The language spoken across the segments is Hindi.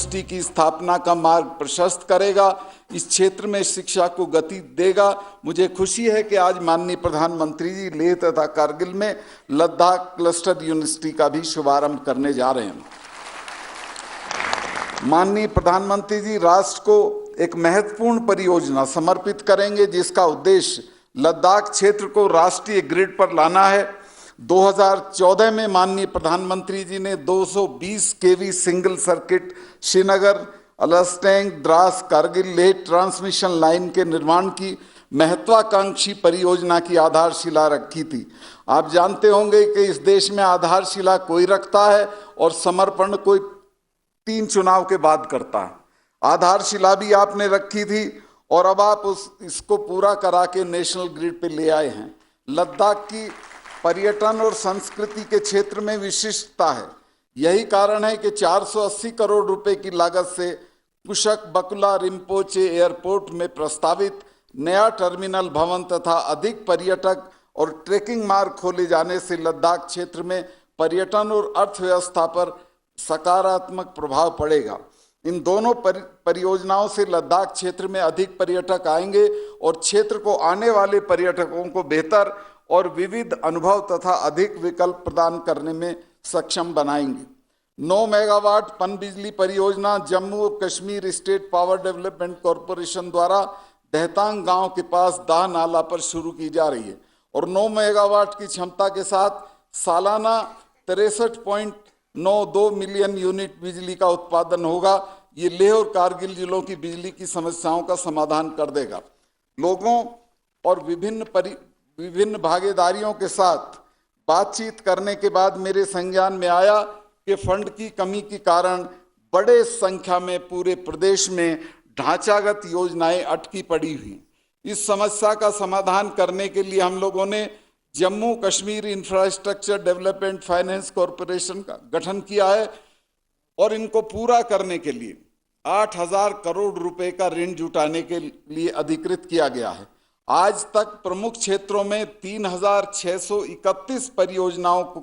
यूनिवर्सिटी की स्थापना का मार्ग प्रशस्त करेगा, इस क्षेत्र में शिक्षा को गति देगा। मुझे खुशी है कि आज माननीय प्रधानमंत्री जी लेह तथा कारगिल में लद्दाख क्लस्टर यूनिवर्सिटी का भी शुभारंभ करने जा रहे हैं। माननीय प्रधानमंत्री जी राष्ट्र को एक महत्वपूर्ण परियोजना समर्पित करेंगे, जिसका उद्देश्य लद्दाख क्षेत्र को राष्ट्रीय ग्रिड पर लाना है। 2014 में माननीय प्रधानमंत्री जी ने 220 KV single circuit Srinagar, Alusteng, Drass, Kargil, Leh transmission line के निर्माण की महत्वाकांक्षी परियोजना की आधारशिला रखी थी। आप जानते होंगे कि इस देश में आधारशिला कोई रखता है और समर्पण कोई 3 चुनाव के बाद करता है। आधारशिला भी आपने रखी थी और अब आप इसको पूरा करा के नेशनल ग्रिड पे ले आए हैं। लद्दाख की पर्यटन और संस्कृति के क्षेत्र में विशिष्टता है। यही कारण है कि 480 करोड़ रुपए की लागत से कुशक बकुला रिम्पोचे एयरपोर्ट में प्रस्तावित नया टर्मिनल भवन तथा अधिक पर्यटक और ट्रेकिंग मार्ग खोले जाने से लद्दाख क्षेत्र में पर्यटन और अर्थव्यवस्था पर सकारात्मक प्रभाव पड़ेगा। इन दोनों परियोजनाओं से लद्दाख क्षेत्र में अधिक पर्यटक आएंगे और क्षेत्र को आने वाले पर्यटकों को बेहतर और विविध अनुभव तथा अधिक विकल्प प्रदान करने में सक्षम बनाएंगे। 9 मेगावाट पनबिजली परियोजना जम्मू और Kashmir state power development corporation द्वारा दहतांग गांव के पास दाह नाला पर शुरू की जा रही है और 9 मेगावाट की क्षमता के साथ सालाना 63.92 मिलियन यूनिट बिजली का उत्पादन होगा। ये लेह और कारगिल जिलों की बिजली की समस्याओं का समाधान कर देगा। लोगों और विभिन्न भागीदारियों के साथ बातचीत करने के बाद मेरे संज्ञान में आया कि फंड की कमी के कारण बड़े संख्या में पूरे प्रदेश में ढांचागत योजनाएं अटकी पड़ी हुई। इस समस्या का समाधान करने के लिए हम लोगों ने Jammu Kashmir infrastructure development finance corporation का गठन किया है और इनको पूरा करने के लिए 8,000 करोड़ रुपए का ऋण जुटाने के लिए अधिकृत किया गया है। आज तक प्रमुख क्षेत्रों में 3,631 परियोजनाओं को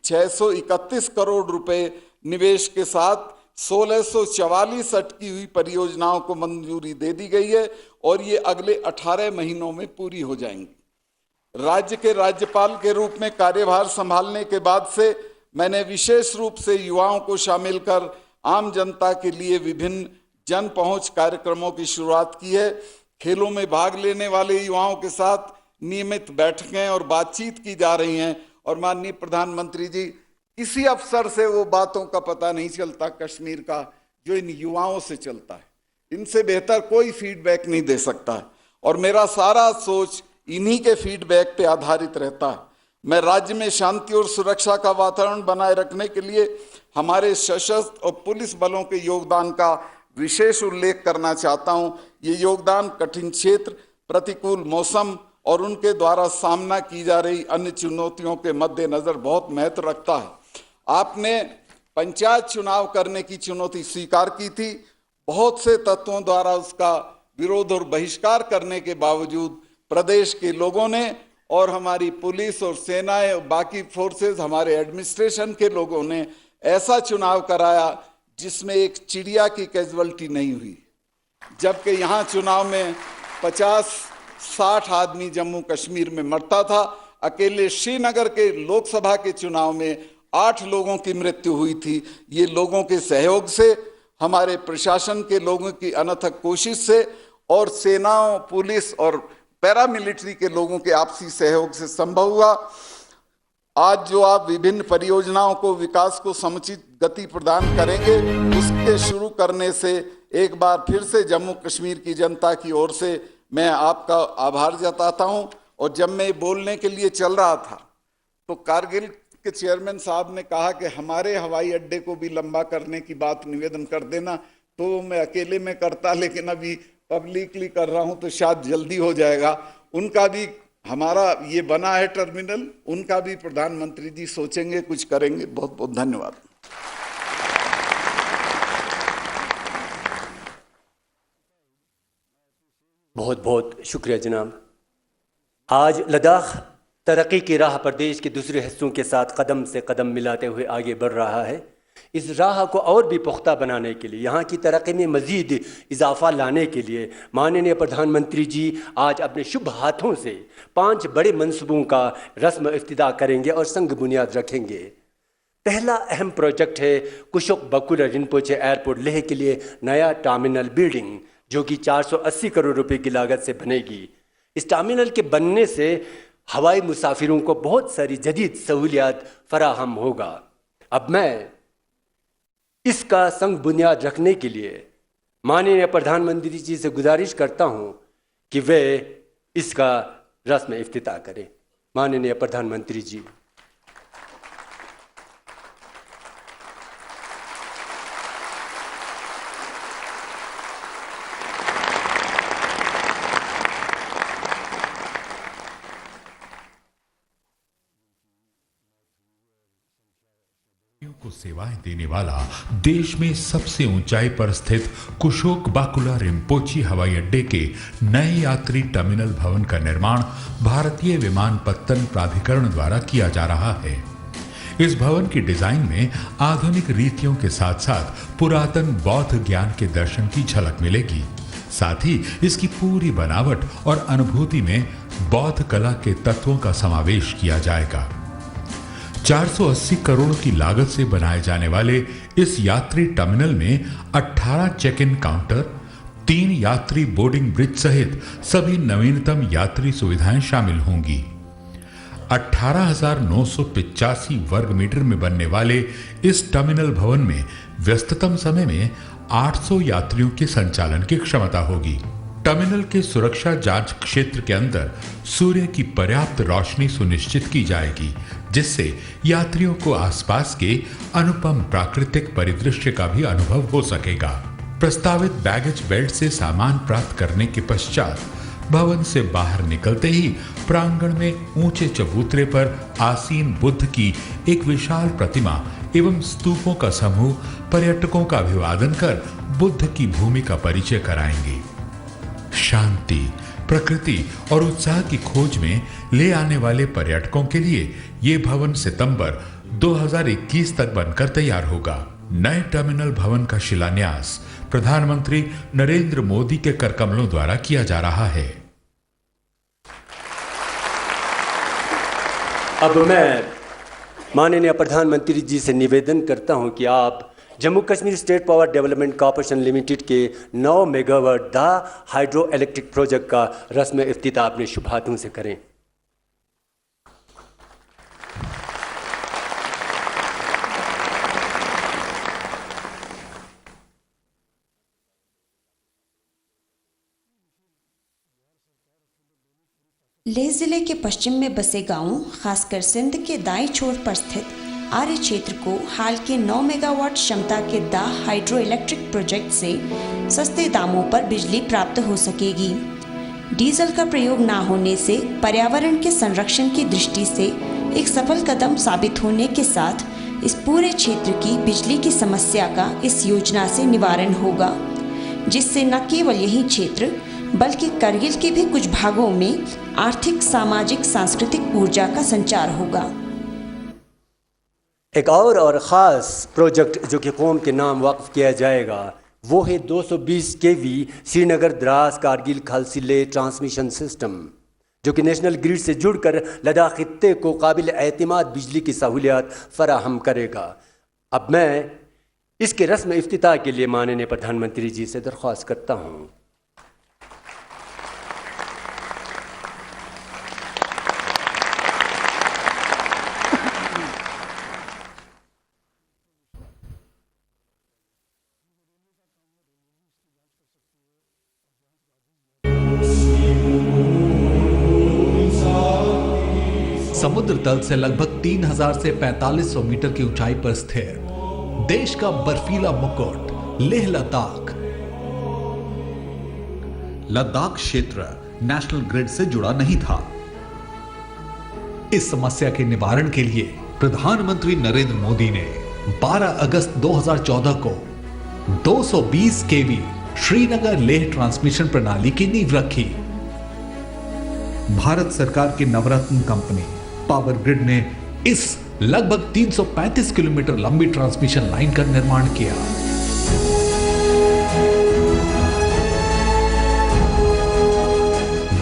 631 करोड़ रुपए निवेश के साथ 1,644 अटकी हुई परियोजनाओं को मंजूरी दे दी गई है और ये अगले 18 महीनों में पूरी हो जाएंगी। राज्य के राज्यपाल के रूप में कार्यभार संभालने के बाद से मैंने विशेष रूप से युवाओं को शामिल कर आम जनता के लिए विभिन्न जन पहुंच कार्यक्रमों की शुरुआत की है। खेलों में भाग लेने वाले युवाओं के साथ नियमित बैठकें और बातचीत की जा रही हैं और माननीय प्रधानमंत्री जी, इसी अवसर से वो बातों का पता नहीं चलता कश्मीर का जो इन युवाओं से चलता है। इनसे बेहतर कोई फीडबैक नहीं दे सकता है और मेरा सारा सोच इन्हीं के फीडबैक पे आधारित रहता है। मैं राज्य में शांति और सुरक्षा का वातावरण बनाए रखने के लिए हमारे सशस्त्र और पुलिस बलों के योगदान का विशेष उल्लेख करना चाहता हूं। ये योगदान कठिन क्षेत्र, प्रतिकूल मौसम और उनके द्वारा सामना की जा रही अन्य चुनौतियों के मद्देनजर बहुत महत्व रखता है। आपने पंचायत चुनाव करने की चुनौती स्वीकार की थी। बहुत से तत्वों द्वारा उसका विरोध और बहिष्कार करने के बावजूद प्रदेश के लोगों ने और हमारी पुलिस और सेनाएं और बाकी फोर्सेस, हमारे एडमिनिस्ट्रेशन के लोगों ने ऐसा चुनाव कराया जिसमें एक चिड़िया की कैजुअल्टी नहीं हुई। जबकि यहाँ चुनाव में 50-60 आदमी जम्मू कश्मीर में मरता था। अकेले श्रीनगर के लोकसभा के चुनाव में 8 लोगों की मृत्यु हुई थी। ये लोगों के सहयोग से, हमारे प्रशासन के लोगों की अनथक कोशिश से और सेनाओं, पुलिस और पैरामिलिट्री के लोगों के आपसी सहयोग से संभव हुआ। आज जो आप विभिन्न परियोजनाओं को, विकास को समुचित गति प्रदान करेंगे, उसके शुरू करने से एक बार फिर से जम्मू कश्मीर की जनता की ओर से मैं आपका आभार जताता हूं। और जब मैं बोलने के लिए चल रहा था तो कारगिल के चेयरमैन साहब ने कहा कि हमारे हवाई अड्डे को भी लंबा करने की बात निवेदन कर देना। तो मैं अकेले में करता, लेकिन अभी पब्लिकली कर रहा हूं तो शायद जल्दी हो जाएगा। उनका भी, हमारा ये बना है टर्मिनल, उनका भी प्रधानमंत्री जी सोचेंगे, कुछ करेंगे। बहुत बहुत धन्यवाद। बहुत बहुत शुक्रिया जनाब। आज लद्दाख तरक्की की राह पर देश के दूसरे हिस्सों के साथ कदम से कदम मिलाते हुए आगे बढ़ रहा है। इस राह को और भी पुख्ता बनाने के लिए, यहाँ की तरक्की में मज़ीद इजाफा लाने के लिए माननीय प्रधानमंत्री जी आज अपने शुभ हाथों से 5 बड़े मंसूबों का रस्म इफ्तिताह करेंगे और संग बुनियाद रखेंगे। पहला अहम प्रोजेक्ट है कुशोक बकुला रिम्पोचे एयरपोर्ट लेह के लिए नया टर्मिनल बिल्डिंग, जो कि 480 करोड़ रुपए की लागत से बनेगी। इस टर्मिनल के बनने से हवाई मुसाफिरों को बहुत सारी जदीद सहूलियात फराहम होगा। अब मैं इसका संग बुनियाद रखने के लिए माननीय प्रधानमंत्री जी से गुजारिश करता हूं कि वे इसका रस्म इफ्तिताह करें। माननीय प्रधानमंत्री जी। को सेवाएं देने वाला देश में सबसे ऊंचाई पर स्थित कुशोक बाकुला रिम्पोची हवाई अड्डे के नए यात्री टर्मिनल भवन का निर्माण भारतीय विमानपत्तन प्राधिकरण द्वारा किया जा रहा है। इस भवन की डिजाइन में आधुनिक रीतियों के साथ साथ पुरातन बौद्ध ज्ञान के दर्शन की झलक मिलेगी। साथ ही इसकी पूरी बनावट और अनुभूति में बौद्ध कला के तत्वों का समावेश किया जाएगा। 480 करोड़ की लागत से बनाए जाने वाले इस यात्री टर्मिनल में 18 चेक इन काउंटर, 3 यात्री बोर्डिंग ब्रिज सहित सभी नवीनतम यात्री सुविधाएं शामिल होंगी। 18,985 वर्ग मीटर में बनने वाले इस टर्मिनल भवन में व्यस्ततम समय में 800 यात्रियों के संचालन की क्षमता होगी। टर्मिनल के सुरक्षा जांच क्षेत्र के अंदर सूर्य की पर्याप्त रोशनी सुनिश्चित की जाएगी, जिससे यात्रियों को आसपास के अनुपम प्राकृतिक परिदृश्य का भी अनुभव हो सकेगा। प्रस्तावित बैगेज बेल्ट से सामान प्राप्त करने के पश्चात भवन से बाहर निकलते ही प्रांगण में ऊंचे चबूतरे पर आसीन बुद्ध की एक विशाल प्रतिमा एवं स्तूपों का समूह पर्यटकों का अभिवादन कर बुद्ध की भूमि का परिचय कराएंगे। शांति, प्रकृति और उत्साह की खोज में ले आने वाले पर्यटकों के लिए ये भवन सितंबर 2021 तक बनकर तैयार होगा। नए टर्मिनल भवन का शिलान्यास प्रधानमंत्री नरेंद्र मोदी के करकमलों द्वारा किया जा रहा है। अब मैं माननीय प्रधानमंत्री जी से निवेदन करता हूं कि आप Jammu Kashmir state power development corporation limited के 9 मेगावाट दा हाइड्रो इलेक्ट्रिक प्रोजेक्ट का रस्म इफ्तिताह अपने शुभ हाथों से करें। लेह जिले के पश्चिम में बसे गांवों, खासकर सिंध के दाएं छोर पर स्थित आर्य क्षेत्र को हाल के 9 मेगावाट क्षमता के दा हाइड्रो इलेक्ट्रिक प्रोजेक्ट से सस्ते दामों पर बिजली प्राप्त हो सकेगी। डीजल का प्रयोग न होने से पर्यावरण के संरक्षण की दृष्टि से एक सफल कदम साबित होने के साथ इस पूरे क्षेत्र की बिजली की समस्या का इस योजना से निवारण होगा, जिससे न केवल यही क्षेत्र बल्कि करगिल के भी कुछ भागों में आर्थिक, सामाजिक, सांस्कृतिक ऊर्जा का संचार होगा। एक और ख़ास प्रोजेक्ट जो कि कौम के नाम वक्फ किया जाएगा वो है 220 kV श्रीनगर द्रास कारगिल खालसी ले ट्रांसमिशन सिस्टम, जो कि नेशनल ग्रिड से जुड़कर लद्दाख खित्ते को काबिल एतमाद बिजली की सहूलियात फराहम करेगा। अब मैं इसके रस्म इफ्तिताह के लिए माननीय प्रधानमंत्री जी से दरख्वास्त करता हूँ। समुद्र तल से लगभग 3000 से 4500 मीटर की ऊंचाई पर स्थित देश का बर्फीला मुकुट लेह लद्दाख। लद्दाख क्षेत्र नेशनल ग्रिड से जुड़ा नहीं था। इस समस्या के निवारण के लिए प्रधानमंत्री नरेंद्र मोदी ने 12 अगस्त 2014 को 220 kV श्रीनगर लेह ट्रांसमिशन प्रणाली की नींव रखी। भारत सरकार की नवरत्न कंपनी पावर ग्रिड ने इस लगभग 335 किलोमीटर लंबी ट्रांसमिशन लाइन का निर्माण किया।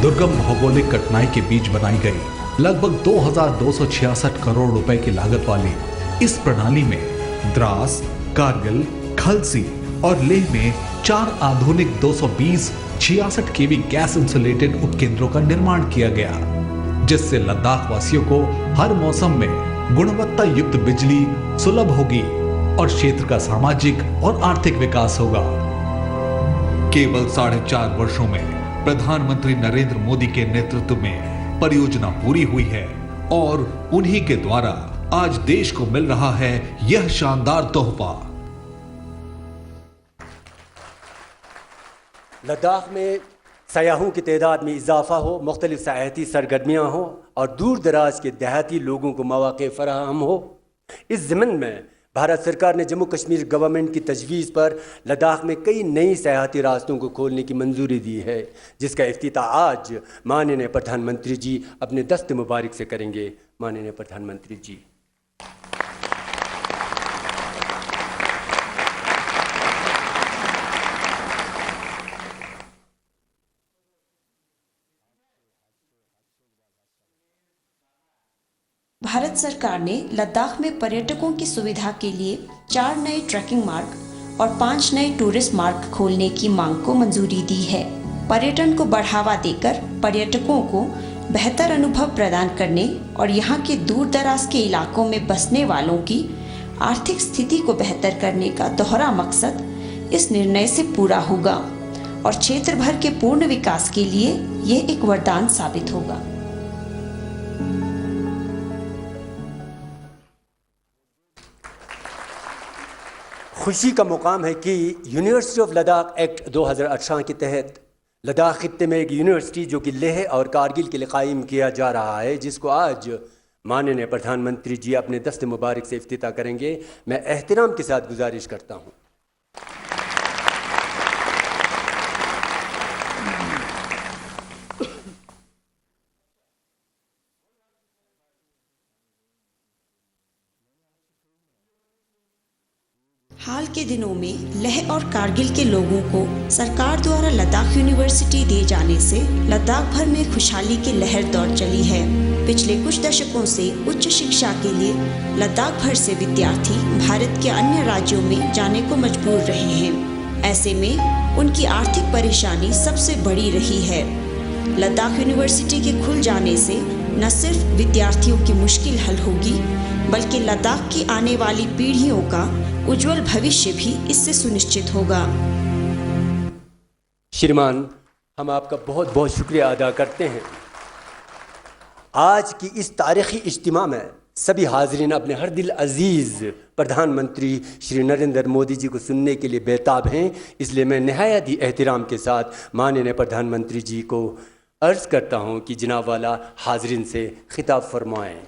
दुर्गम भौगोलिक कठिनाई के बीच बनाई गई लगभग 2266 करोड़ रुपए की लागत वाली इस प्रणाली में द्रास, कारगिल, खलसी और लेह में 4 आधुनिक 220-66 केवी गैस इंसुलेटेड उपकेंद्रों का निर्माण किया गया, जिससे लद्दाख वासियों को हर मौसम में गुणवत्ता युक्त बिजली सुलभ होगी और क्षेत्र का सामाजिक और आर्थिक विकास होगा। केवल 4.5 वर्षों में प्रधानमंत्री नरेंद्र मोदी के नेतृत्व में परियोजना पूरी हुई है और उन्हीं के द्वारा आज देश को मिल रहा है यह शानदार तोहफा। लद्दाख में सयाहों की तादाद में इजाफा हो, मुख्तलिफ सयाहती सरगर्मियाँ हो और दूर दराज के देहाती लोगों को मौक़े फराहम हो। इस ज़मीन में भारत सरकार ने जम्मू कश्मीर गवर्नमेंट की तजवीज़ पर लद्दाख में कई नई सयाहती रास्तों को खोलने की मंजूरी दी है, जिसका इफ्तिताह आज माननीय प्रधानमंत्री जी अपने दस्त मुबारक से करेंगे। माननीय प्रधानमंत्री जी। भारत सरकार ने लद्दाख में पर्यटकों की सुविधा के लिए 4 नए ट्रैकिंग मार्ग और 5 नए टूरिस्ट मार्ग खोलने की मांग को मंजूरी दी है। पर्यटन को बढ़ावा देकर पर्यटकों को बेहतर अनुभव प्रदान करने और यहाँ के दूर दराज के इलाकों में बसने वालों की आर्थिक स्थिति को बेहतर करने का दोहरा मकसद इस निर्णय से पूरा होगा और क्षेत्र भर के पूर्ण विकास के लिए यह एक वरदान साबित होगा। खुशी का मुकाम है कि यूनिवर्सिटी ऑफ लद्दाख एक्ट 2018 के तहत लद्दाख खित्ते में एक यूनिवर्सिटी जो कि लेह और कारगिल के लिए कायम किया जा रहा है, जिसको आज माननीय प्रधानमंत्री जी अपने दस्त मुबारक से इफ्तिताह करेंगे। मैं एहतराम के साथ गुजारिश करता हूँ। हाल के दिनों में लेह और कारगिल के लोगों को सरकार द्वारा लद्दाख यूनिवर्सिटी दिए जाने से लद्दाख भर में खुशहाली की लहर दौड़ चली है। पिछले कुछ दशकों से उच्च शिक्षा के लिए लद्दाख भर से विद्यार्थी भारत के अन्य राज्यों में जाने को मजबूर रहे हैं। ऐसे में उनकी आर्थिक परेशानी सबसे बड़ी रही है। लद्दाख यूनिवर्सिटी के खुल जाने से न सिर्फ विद्यार्थियों की मुश्किल हल होगी, बल्कि लद्दाख की आने वाली पीढ़ियों का उज्जवल भविष्य भी इससे सुनिश्चित होगा। श्रीमान, हम आपका बहुत बहुत शुक्रिया अदा करते हैं। आज की इस तारीख़ी इज्तिमा में सभी हाज़रीन अपने हर दिल अज़ीज़ प्रधानमंत्री श्री नरेंद्र मोदी जी को सुनने के लिए बेताब हैं। इसलिए मैं नहायत ही एहतराम के साथ माननीय प्रधानमंत्री जी को अर्ज़ करता हूँ कि जनाब वाला हाज़रीन से खिताब फरमाएँ।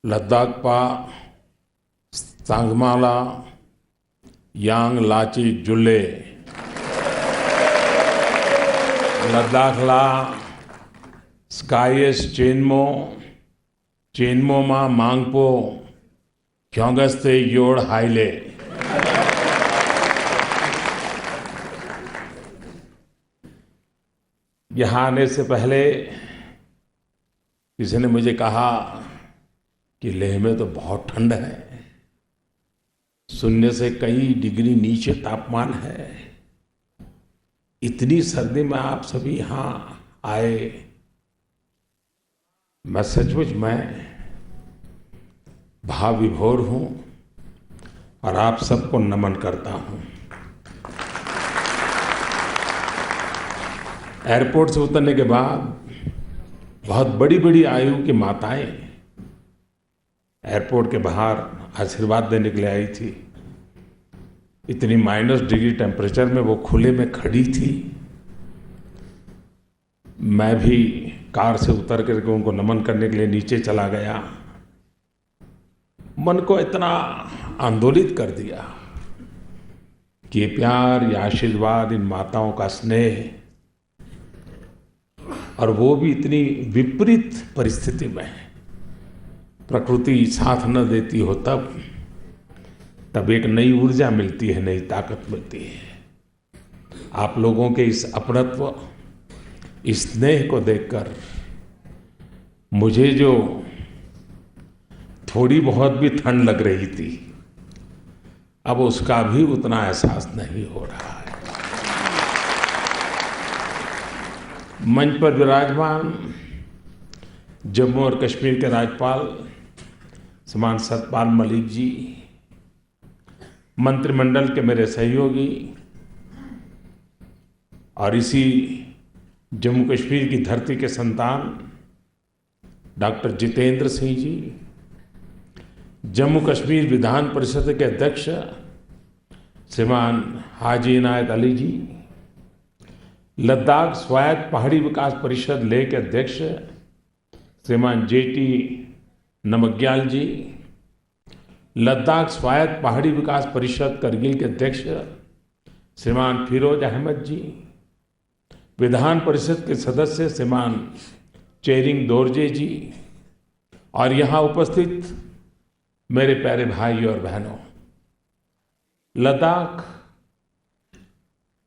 लद्दाखपा सांगमाला यांग लाची जुल्ले लद्दाखला स्काइस चेनमो मा मांगपो क्योंगस्ते योड़ हाइले। यहाँ आने से पहले किसी ने मुझे कहा कि लेह में तो बहुत ठंड है, 0 से कई डिग्री नीचे तापमान है। इतनी सर्दी में आप सभी यहाँ आए, मैं सचमुच मैं भाव विभोर हूँ और आप सबको नमन करता हूँ। एयरपोर्ट से उतरने के बाद बहुत बड़ी बड़ी आयु की माताएं एयरपोर्ट के बाहर आशीर्वाद देने के लिए आई थी। इतनी -डिग्री टेम्परेचर में वो खुले में खड़ी थी। मैं भी कार से उतर करके उनको नमन करने के लिए नीचे चला गया। मन को इतना आंदोलित कर दिया कि ये प्यार, ये आशीर्वाद, इन माताओं का स्नेह, और वो भी इतनी विपरीत परिस्थिति में, प्रकृति साथ न देती हो तब एक नई ऊर्जा मिलती है, नई ताकत मिलती है। आप लोगों के इस अपनत्व, इस स्नेह को देखकर मुझे जो थोड़ी बहुत भी ठंड लग रही थी, अब उसका भी उतना एहसास नहीं हो रहा है। मंच पर विराजमान जम्मू और कश्मीर के राज्यपाल श्रीमान सतपाल मलिक जी, मंत्रिमंडल के मेरे सहयोगी और इसी जम्मू कश्मीर की धरती के संतान डॉक्टर जितेंद्र सिंह जी, जम्मू कश्मीर विधान परिषद के अध्यक्ष श्रीमान हाजी इनायत अली जी, लद्दाख स्वायत्त पहाड़ी विकास परिषद लेह के अध्यक्ष श्रीमान जेटी नमग्याल जी, लद्दाख स्वायत्त पहाड़ी विकास परिषद करगिल के अध्यक्ष श्रीमान फिरोज अहमद जी, विधान परिषद के सदस्य श्रीमान चेरिंग दोरजे जी, और यहाँ उपस्थित मेरे प्यारे भाई और बहनों, लद्दाख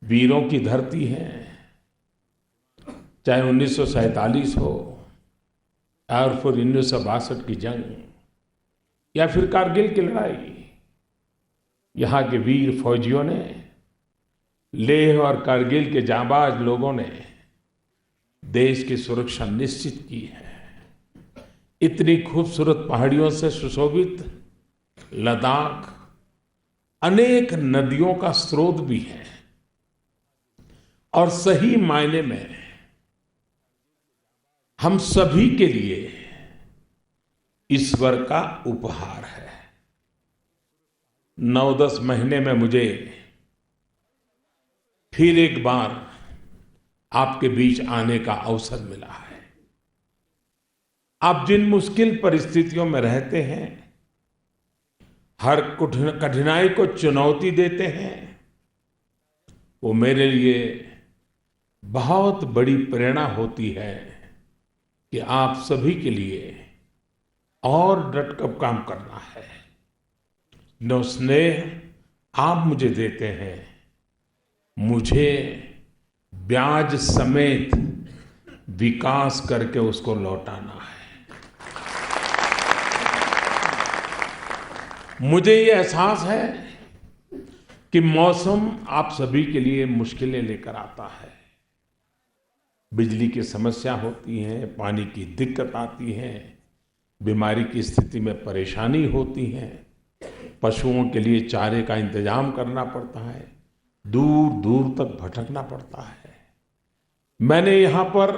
वीरों की धरती है। चाहे 1947 हो और फिर 1962 की जंग या फिर कारगिल की लड़ाई, यहाँ के वीर फौजियों ने, लेह और कारगिल के जांबाज लोगों ने देश की सुरक्षा निश्चित की है। इतनी खूबसूरत पहाड़ियों से सुशोभित लद्दाख अनेक नदियों का स्रोत भी है और सही मायने में हम सभी के लिए ईश्वर का उपहार है। 9-10 महीने में मुझे फिर एक बार आपके बीच आने का अवसर मिला है। आप जिन मुश्किल परिस्थितियों में रहते हैं, हर कठिनाई को चुनौती देते हैं, वो मेरे लिए बहुत बड़ी प्रेरणा होती है कि आप सभी के लिए और डटकर काम करना है। जो स्नेह आप मुझे देते हैं, मुझे ब्याज समेत विकास करके उसको लौटाना है। मुझे ये एहसास है कि मौसम आप सभी के लिए मुश्किलें लेकर आता है। बिजली की समस्या होती है, पानी की दिक्कत आती है, बीमारी की स्थिति में परेशानी होती है, पशुओं के लिए चारे का इंतजाम करना पड़ता है, दूर दूर तक भटकना पड़ता है। मैंने यहाँ पर,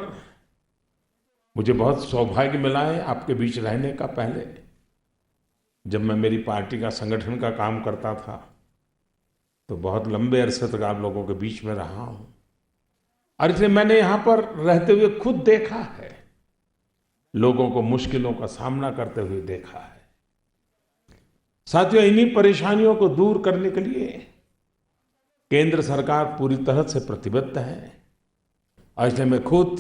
मुझे बहुत सौभाग्य मिला है आपके बीच रहने का। पहले जब मैं मेरी पार्टी का संगठन का काम करता था तो बहुत लंबे अरसे तक आप लोगों के बीच में रहा हूँ, और इसलिए मैंने यहाँ पर रहते हुए खुद देखा है, लोगों को मुश्किलों का सामना करते हुए देखा है। साथियों, इन्हीं परेशानियों को दूर करने के लिए केंद्र सरकार पूरी तरह से प्रतिबद्ध है, और इसलिए मैं खुद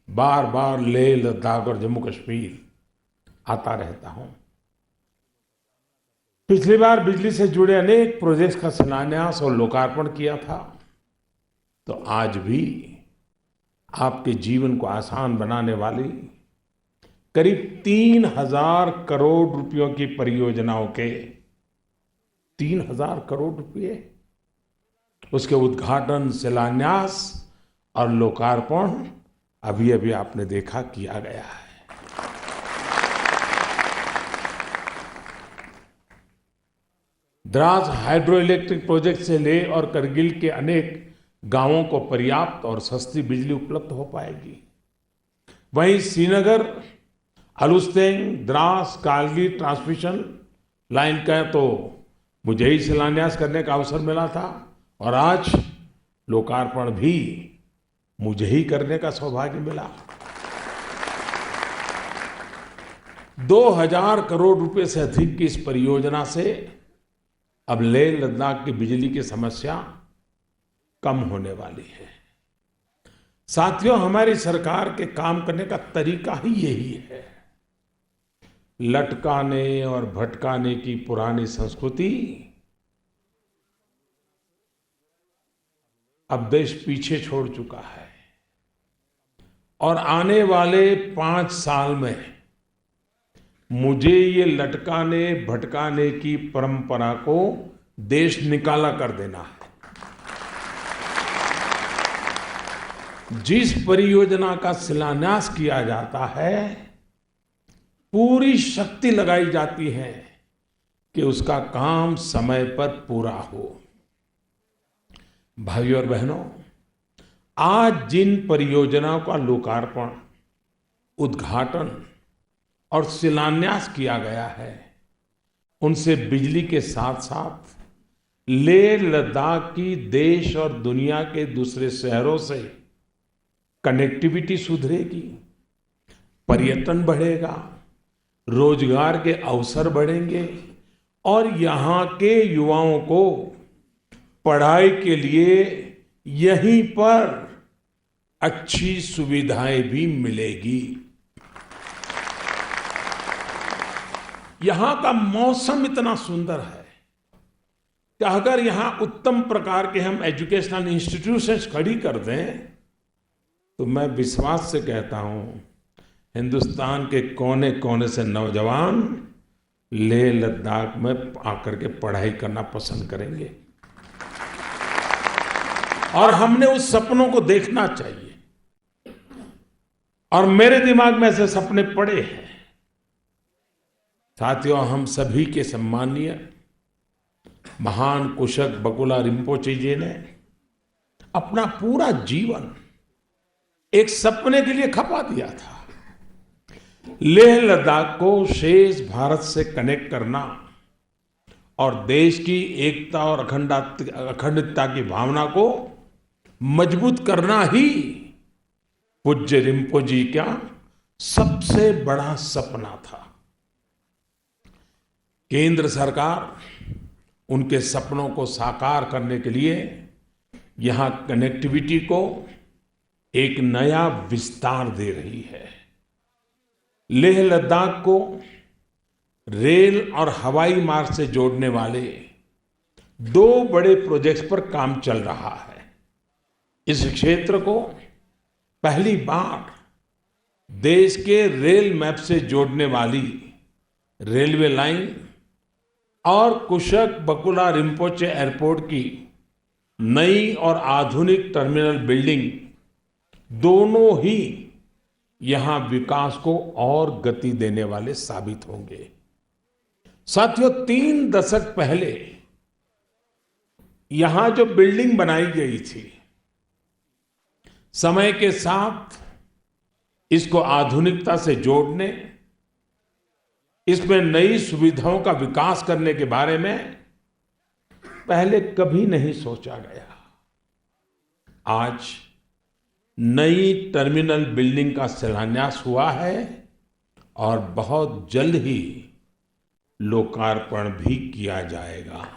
बार बार लेह, लद्दाख और जम्मू कश्मीर आता रहता हूं। पिछली बार बिजली से जुड़े अनेक प्रोजेक्ट्स का शिलान्यास और लोकार्पण किया था, तो आज भी आपके जीवन को आसान बनाने वाली करीब 3,000 करोड़ रुपयों की परियोजनाओं के 3,000 करोड़ रुपए, उसके उद्घाटन, शिलान्यास और लोकार्पण अभी अभी आपने देखा किया गया है। द्रास हाइड्रो इलेक्ट्रिक प्रोजेक्ट से लेह और करगिल के अनेक गांवों को पर्याप्त और सस्ती बिजली उपलब्ध हो पाएगी। वहीं श्रीनगर, अलुस्तेंग, द्रास, कारगिल ट्रांसमिशन लाइन का तो मुझे ही शिलान्यास करने का अवसर मिला था, और आज लोकार्पण भी मुझे ही करने का सौभाग्य मिला। 2000 करोड़ रुपए से अधिक की इस परियोजना से अब लेह लद्दाख की बिजली की समस्या कम होने वाली है। साथियों, हमारी सरकार के काम करने का तरीका ही यही है। लटकाने और भटकाने की पुरानी संस्कृति अब देश पीछे छोड़ चुका है और आने वाले 5 साल में मुझे ये लटकाने भटकाने की परंपरा को देश निकाला कर देना है। जिस परियोजना का शिलान्यास किया जाता है, पूरी शक्ति लगाई जाती है कि उसका काम समय पर पूरा हो। भाइयों और बहनों, आज जिन परियोजनाओं का लोकार्पण, उद्घाटन और शिलान्यास किया गया है, उनसे बिजली के साथ साथ लेह लद्दाख की देश और दुनिया के दूसरे शहरों से कनेक्टिविटी सुधरेगी, पर्यटन बढ़ेगा, रोजगार के अवसर बढ़ेंगे और यहाँ के युवाओं को पढ़ाई के लिए यहीं पर अच्छी सुविधाएं भी मिलेगी। यहां का मौसम इतना सुंदर है कि अगर यहां उत्तम प्रकार के हम एजुकेशनल इंस्टीट्यूशंस खड़ी कर दें तो मैं विश्वास से कहता हूं, हिंदुस्तान के कोने कोने से नौजवान लेह लद्दाख में आकर के पढ़ाई करना पसंद करेंगे और हमने उस सपनों को देखना चाहिए। और मेरे दिमाग में ऐसे सपने पड़े हैं। साथियों, हम सभी के सम्मानीय महान कुशक बकुला रिम्पोचे जी ने अपना पूरा जीवन एक सपने के लिए खपा दिया था। लेह लद्दाख को शेष भारत से कनेक्ट करना और देश की एकता और अखंडता की भावना को मजबूत करना ही पूज्य रिम्पो जी का सबसे बड़ा सपना था। केंद्र सरकार उनके सपनों को साकार करने के लिए यहां कनेक्टिविटी को एक नया विस्तार दे रही है। लेह लद्दाख को रेल और हवाई मार्ग से जोड़ने वाले 2 बड़े प्रोजेक्ट्स पर काम चल रहा है। इस क्षेत्र को पहली बार देश के रेल मैप से जोड़ने वाली रेलवे लाइन और कुशक बकुला रिम्पोचे एयरपोर्ट की नई और आधुनिक टर्मिनल बिल्डिंग दोनों ही यहां विकास को और गति देने वाले साबित होंगे। साथियों, 3 दशक पहले यहां जो बिल्डिंग बनाई गई थी, समय के साथ इसको आधुनिकता से जोड़ने, इसमें नई सुविधाओं का विकास करने के बारे में पहले कभी नहीं सोचा गया। आज नई टर्मिनल बिल्डिंग का शिलान्यास हुआ है और बहुत जल्द ही लोकार्पण भी किया जाएगा।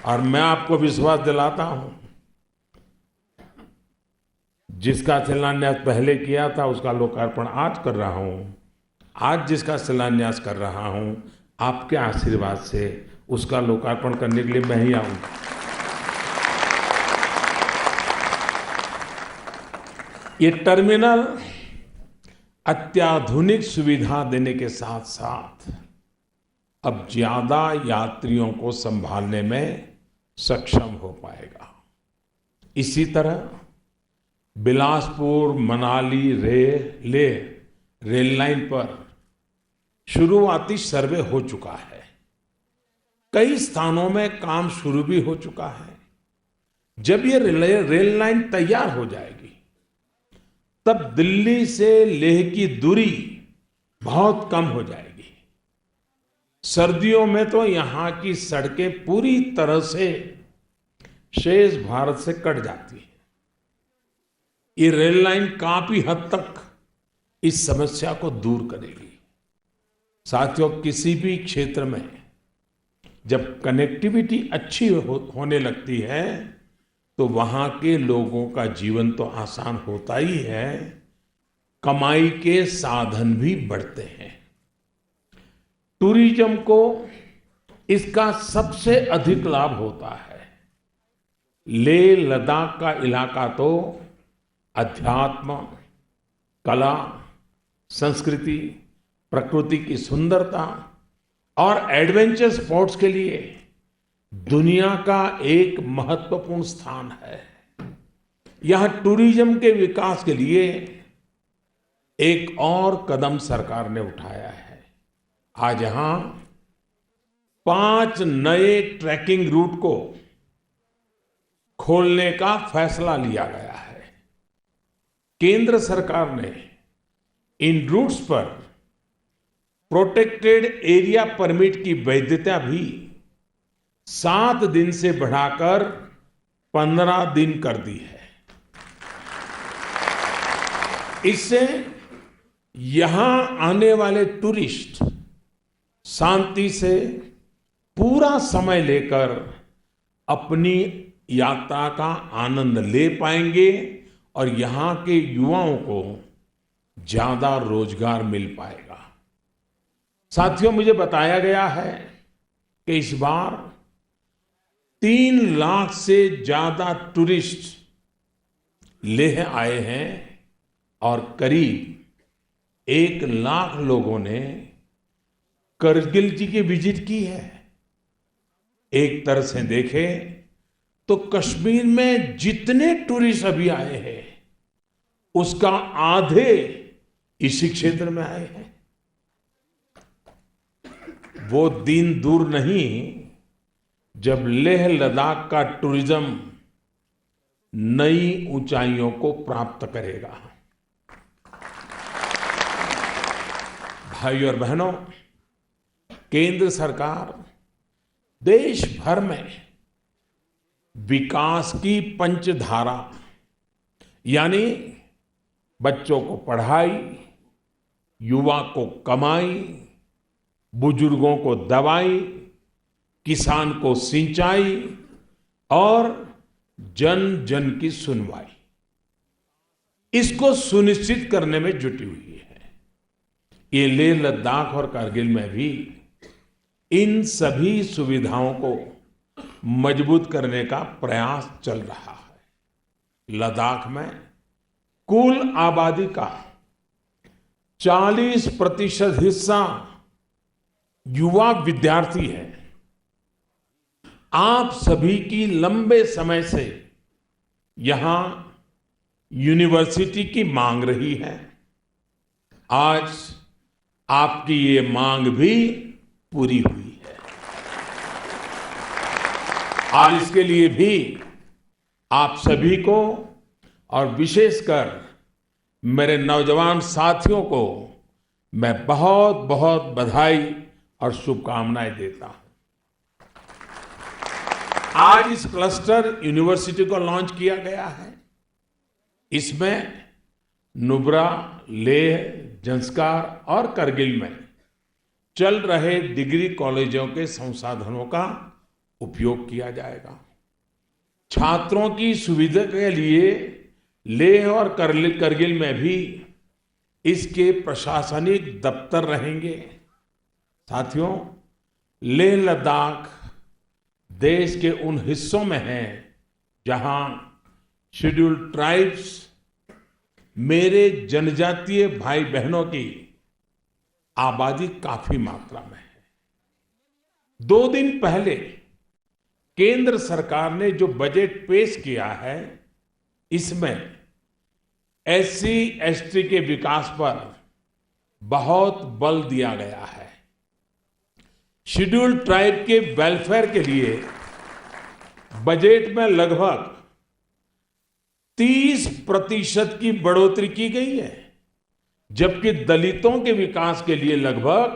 और मैं आपको विश्वास दिलाता हूं, जिसका शिलान्यास पहले किया था उसका लोकार्पण आज कर रहा हूं। आज जिसका शिलान्यास कर रहा हूं, आपके आशीर्वाद से उसका लोकार्पण करने के लिए मैं ही आऊंगा। ये टर्मिनल अत्याधुनिक सुविधा देने के साथ साथ अब ज्यादा यात्रियों को संभालने में सक्षम हो पाएगा। इसी तरह बिलासपुर मनाली रेल लाइन पर शुरुआती सर्वे हो चुका है। कई स्थानों में काम शुरू भी हो चुका है। जब ये रेल लाइन तैयार हो जाएगी तब दिल्ली से लेह की दूरी बहुत कम हो जाएगी। सर्दियों में तो यहां की सड़कें पूरी तरह से शेष भारत से कट जाती है। ये रेल लाइन काफी हद तक इस समस्या को दूर करेगी। साथियों, किसी भी क्षेत्र में जब कनेक्टिविटी अच्छी होने लगती है तो वहां के लोगों का जीवन तो आसान होता ही है, कमाई के साधन भी बढ़ते हैं। टूरिज्म को इसका सबसे अधिक लाभ होता है। लेह लद्दाख का इलाका तो अध्यात्म, कला, संस्कृति, प्रकृति की सुंदरता और एडवेंचर स्पोर्ट्स के लिए दुनिया का एक महत्वपूर्ण स्थान है। यहां टूरिज्म के विकास के लिए एक और कदम सरकार ने उठाया है। आज यहां 5 नए ट्रैकिंग रूट को खोलने का फैसला लिया गया है। केंद्र सरकार ने इन रूट्स पर प्रोटेक्टेड एरिया परमिट की वैधता भी 7 दिन से बढ़ाकर 15 दिन कर दी है। इससे यहां आने वाले टूरिस्ट शांति से पूरा समय लेकर अपनी यात्रा का आनंद ले पाएंगे और यहां के युवाओं को ज्यादा रोजगार मिल पाएगा। साथियों, मुझे बताया गया है कि इस बार 3 लाख से ज्यादा टूरिस्ट लेह आए हैं और करीब 1 लाख लोगों ने करगिल जी की विजिट की है। एक तरह से देखें तो कश्मीर में जितने टूरिस्ट अभी आए हैं उसका आधे इसी क्षेत्र में आए हैं। वो दिन दूर नहीं जब लेह लद्दाख का टूरिज्म नई ऊंचाइयों को प्राप्त करेगा। भाइयों और बहनों, केंद्र सरकार देश भर में विकास की पंचधारा यानी बच्चों को पढ़ाई, युवा को कमाई, बुजुर्गों को दवाई, किसान को सिंचाई और जन जन की सुनवाई, इसको सुनिश्चित करने में जुटी हुई है। ये लेह लद्दाख और कारगिल में भी इन सभी सुविधाओं को मजबूत करने का प्रयास चल रहा है। लद्दाख में कुल आबादी का 40% हिस्सा युवा विद्यार्थी है। आप सभी की लंबे समय से यहां यूनिवर्सिटी की मांग रही है। आज आपकी ये मांग भी पूरी हुई है और इसके लिए भी आप सभी को और विशेषकर मेरे नौजवान साथियों को मैं बहुत बहुत बधाई और शुभकामनाएं देता हूं। आज इस क्लस्टर यूनिवर्सिटी को लॉन्च किया गया है। इसमें नुब्रा, लेह, जंस्कार और करगिल में चल रहे डिग्री कॉलेजों के संसाधनों का उपयोग किया जाएगा। छात्रों की सुविधा के लिए लेह और करगिल में भी इसके प्रशासनिक दफ्तर रहेंगे। साथियों, लेह लद्दाख देश के उन हिस्सों में है जहां शेड्यूल्ड ट्राइब्स, मेरे जनजातीय भाई बहनों की आबादी काफी मात्रा में है। 2 दिन पहले केंद्र सरकार ने जो बजट पेश किया है, इसमें SC ST के विकास पर बहुत बल दिया गया है। शेड्यूल्ड ट्राइब के वेलफेयर के लिए बजट में लगभग 30% की बढ़ोतरी की गई है, जबकि दलितों के विकास के लिए लगभग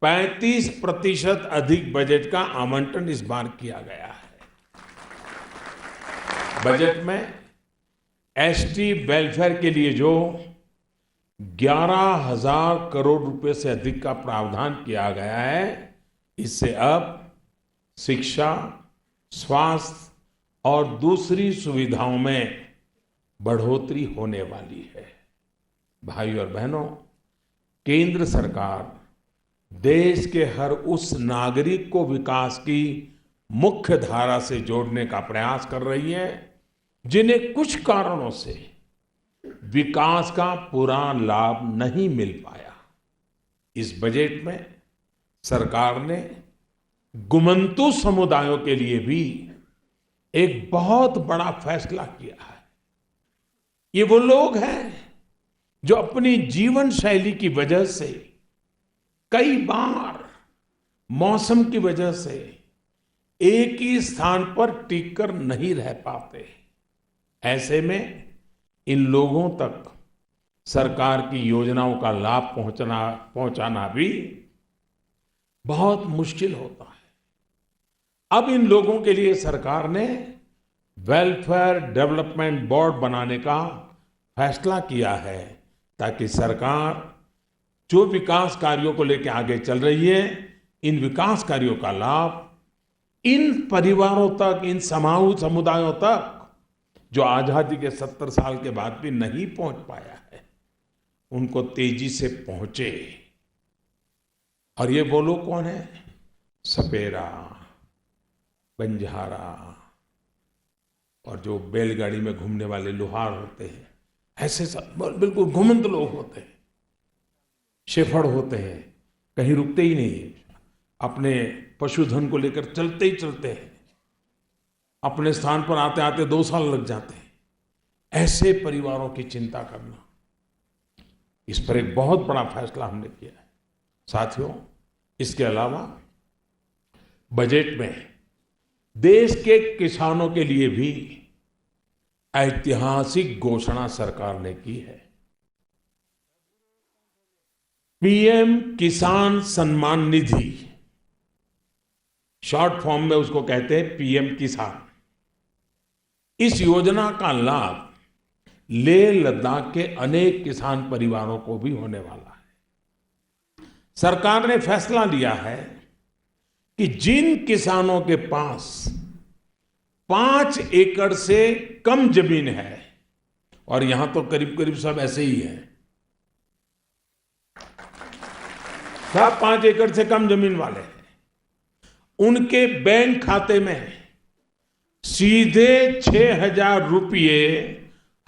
35% अधिक बजट का आवंटन इस बार किया गया है। बजट में ST वेलफेयर के लिए जो 11,000 करोड़ रुपए से अधिक का प्रावधान किया गया है। इससे अब शिक्षा, स्वास्थ्य और दूसरी सुविधाओं में बढ़ोतरी होने वाली है। भाइयों और बहनों, केंद्र सरकार देश के हर उस नागरिक को विकास की मुख्य धारा से जोड़ने का प्रयास कर रही है जिन्हें कुछ कारणों से विकास का पूरा लाभ नहीं मिल पाया। इस बजट में सरकार ने गुमंतु समुदायों के लिए भी एक बहुत बड़ा फैसला किया है। ये वो लोग हैं जो अपनी जीवन शैली की वजह से कई बार मौसम की वजह से एक ही स्थान पर टिक कर नहीं रह पाते। ऐसे में इन लोगों तक सरकार की योजनाओं का लाभ पहुंचाना भी बहुत मुश्किल होता है। अब इन लोगों के लिए सरकार ने वेलफेयर डेवलपमेंट बोर्ड बनाने का फैसला किया है ताकि सरकार जो विकास कार्यों को लेकर आगे चल रही है, इन विकास कार्यों का लाभ इन परिवारों तक, इन समाज समुदायों तक जो आजादी के 70 साल के बाद भी नहीं पहुंच पाया है, उनको तेजी से पहुंचे। और ये वो लोग कौन है? सपेरा, बंजारा और जो बैलगाड़ी में घूमने वाले लोहार होते हैं, ऐसे सब बिल्कुल घुमंत लोग होते हैं, शेफड़ होते हैं, कहीं रुकते ही नहीं, अपने पशुधन को लेकर चलते ही चलते हैं, अपने स्थान पर आते आते 2 साल लग जाते हैं। ऐसे परिवारों की चिंता करना, इस पर एक बहुत बड़ा फैसला हमने किया है। साथियों, इसके अलावा बजट में देश के किसानों के लिए भी ऐतिहासिक घोषणा सरकार ने की है। पीएम किसान सम्मान निधि, शॉर्ट फॉर्म में उसको कहते हैं पीएम किसान। इस योजना का लाभ लेह लद्दाख के अनेक किसान परिवारों को भी होने वाला है। सरकार ने फैसला लिया है कि जिन किसानों के पास 5 एकड़ से कम जमीन है, और यहां तो करीब करीब सब ऐसे ही है, सब 5 एकड़ से कम जमीन वाले हैं, उनके बैंक खाते में सीधे 6,000 रुपये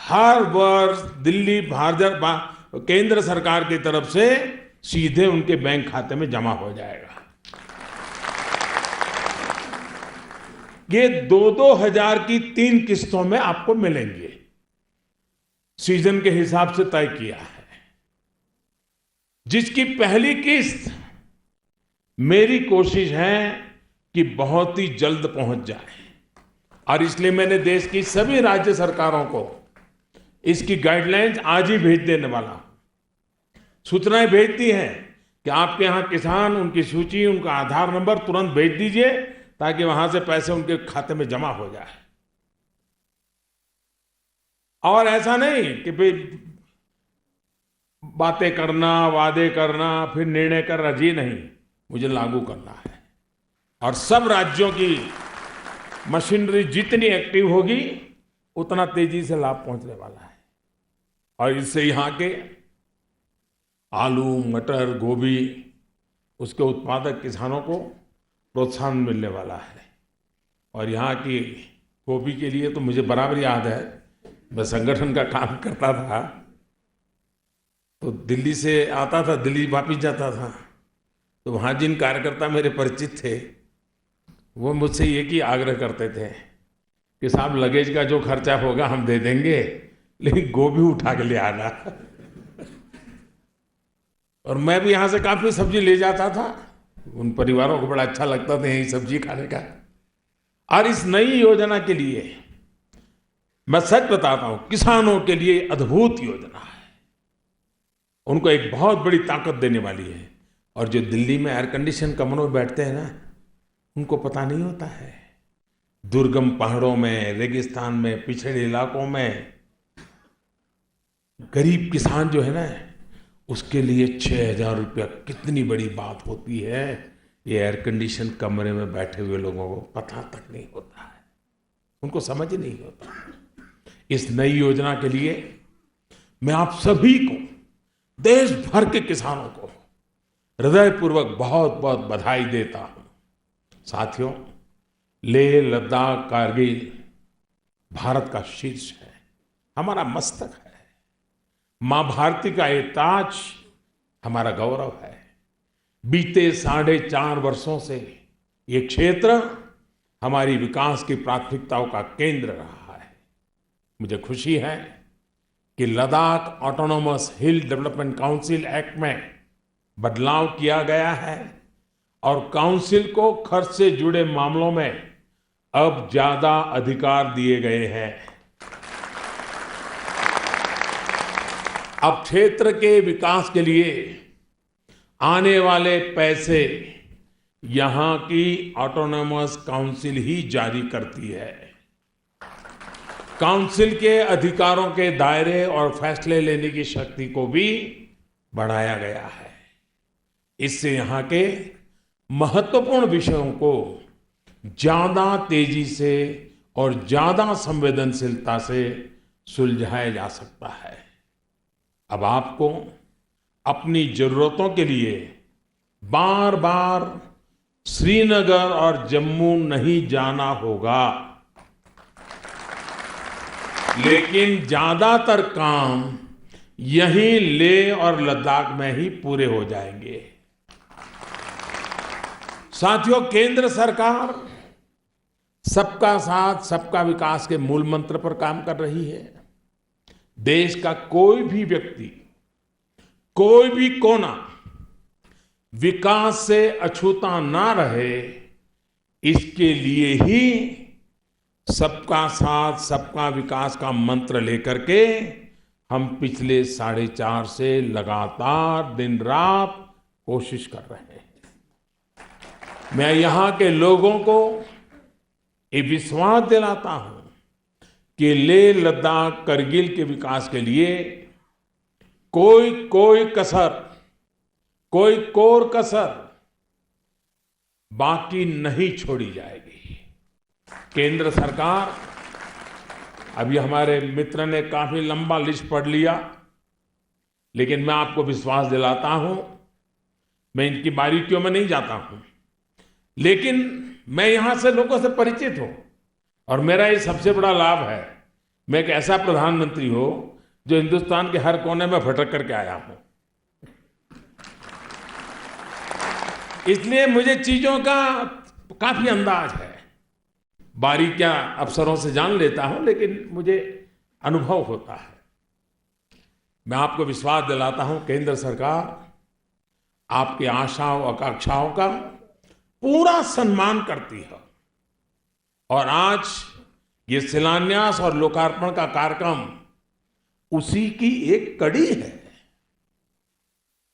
हर वर्ष दिल्ली केंद्र सरकार की तरफ से सीधे उनके बैंक खाते में जमा हो जाएगा। ये 2-2 हजार की 3 किस्तों में आपको मिलेंगे, सीजन के हिसाब से तय किया है। जिसकी पहली किस्त मेरी कोशिश है कि बहुत ही जल्द पहुंच जाए, और इसलिए मैंने देश की सभी राज्य सरकारों को इसकी गाइडलाइंस आज ही भेज देने वाला हूं। सूचनाएं भेज दी हैं कि आपके यहां किसान, उनकी सूची, उनका आधार नंबर तुरंत भेज दीजिए ताकि वहां से पैसे उनके खाते में जमा हो जाए। और ऐसा नहीं कि भाई बातें करना, वादे करना, फिर निर्णय करना, जी नहीं, मुझे लागू करना है। और सब राज्यों की मशीनरी जितनी एक्टिव होगी उतना तेजी से लाभ पहुंचने वाला है। और इससे यहाँ के आलू, मटर, गोभी, उसके उत्पादक किसानों को प्रोत्साहन मिलने वाला है। और यहाँ की गोभी के लिए तो मुझे बराबर याद है, मैं संगठन का काम करता था तो दिल्ली से आता था, दिल्ली वापिस जाता था, तो वहाँ जिन कार्यकर्ता मेरे परिचित थे वो मुझसे एक ही आग्रह करते थे कि साहब लगेज का जो खर्चा होगा हम दे देंगे, लेकिन गोभी उठा के ले आना। और मैं भी यहाँ से काफी सब्जी ले जाता था, उन परिवारों को बड़ा अच्छा लगता था यही सब्जी खाने का। और इस नई योजना के लिए मैं सच बताता हूं, किसानों के लिए अद्भुत योजना है, उनको एक बहुत बड़ी ताकत देने वाली है। और जो दिल्ली में एयर कंडीशन कमरों में बैठते हैं ना, उनको पता नहीं होता है, दुर्गम पहाड़ों में, रेगिस्तान में, पिछड़े इलाकों में गरीब किसान जो है ना, उसके लिए 6,000 रुपया कितनी बड़ी बात होती है, ये एयर कंडीशन कमरे में बैठे हुए लोगों को पता तक नहीं होता है, उनको समझ नहीं होता। इस नई योजना के लिए मैं आप सभी को, देश भर के किसानों को हृदयपूर्वक बहुत बहुत बधाई देता हूं। साथियों, लेह लद्दाख कारगिल भारत का शीर्ष है, हमारा मस्तक है। मां भारती का ये ताज हमारा गौरव है। बीते 4.5 वर्षों से ये क्षेत्र हमारी विकास की प्राथमिकताओं का केंद्र रहा है। मुझे खुशी है कि लद्दाख ऑटोनोमस हिल डेवलपमेंट काउंसिल एक्ट में बदलाव किया गया है और काउंसिल को खर्च से जुड़े मामलों में अब ज्यादा अधिकार दिए गए हैं। अब क्षेत्र के विकास के लिए आने वाले पैसे यहां की ऑटोनोमस काउंसिल ही जारी करती है। काउंसिल के अधिकारों के दायरे और फैसले लेने की शक्ति को भी बढ़ाया गया है। इससे यहां के महत्वपूर्ण विषयों को ज्यादा तेजी से और ज्यादा संवेदनशीलता से सुलझाया जा सकता है। अब आपको अपनी जरूरतों के लिए बार बार श्रीनगर और जम्मू नहीं जाना होगा, लेकिन ज्यादातर काम यहीं लेह और लद्दाख में ही पूरे हो जाएंगे। साथियों, केंद्र सरकार सबका साथ सबका विकास के मूल मंत्र पर काम कर रही है। देश का कोई भी व्यक्ति, कोई भी कोना विकास से अछूता ना रहे, इसके लिए ही सबका साथ सबका विकास का मंत्र लेकर के हम पिछले 4.5 से लगातार दिन रात कोशिश कर रहे हैं। मैं यहां के लोगों को ये विश्वास दिलाता हूं कि लेह लद्दाख करगिल के विकास के लिए कोई कसर, कोई कोर कसर बाकी नहीं छोड़ी जाएगी। केंद्र सरकार, अभी हमारे मित्र ने काफी लंबा लिस्ट पढ़ लिया, लेकिन मैं आपको विश्वास दिलाता हूं, मैं इनकी बारीकियों में नहीं जाता हूं, लेकिन मैं यहां से लोगों से परिचित हूं और मेरा ये सबसे बड़ा लाभ है, मैं एक ऐसा प्रधानमंत्री हूं जो हिंदुस्तान के हर कोने में भटक करके आया हूं। इसलिए मुझे चीजों का काफी अंदाज है, बारीकियां अफसरों से जान लेता हूं, लेकिन मुझे अनुभव होता है। मैं आपको विश्वास दिलाता हूं, केंद्र सरकार आपकी आशाओं आकांक्षाओं का पूरा सम्मान करती है और आज ये शिलान्यास और लोकार्पण का कार्यक्रम उसी की एक कड़ी है।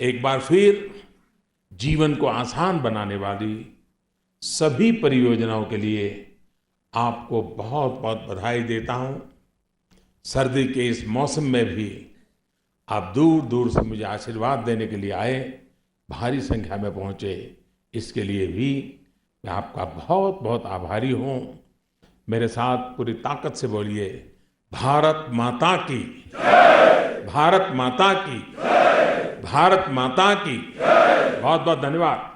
एक बार फिर जीवन को आसान बनाने वाली सभी परियोजनाओं के लिए आपको बहुत बहुत बधाई देता हूं। सर्दी के इस मौसम में भी आप दूर दूर से मुझे आशीर्वाद देने के लिए आए, भारी संख्या में पहुंचे, इसके लिए भी मैं आपका बहुत बहुत आभारी हूं। मेरे साथ पूरी ताकत से बोलिए, भारत माता की, भारत माता की, भारत माता की। बहुत बहुत धन्यवाद।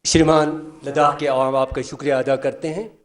श्रीमान, लद्दाख के आवाम आपका शुक्रिया अदा करते हैं।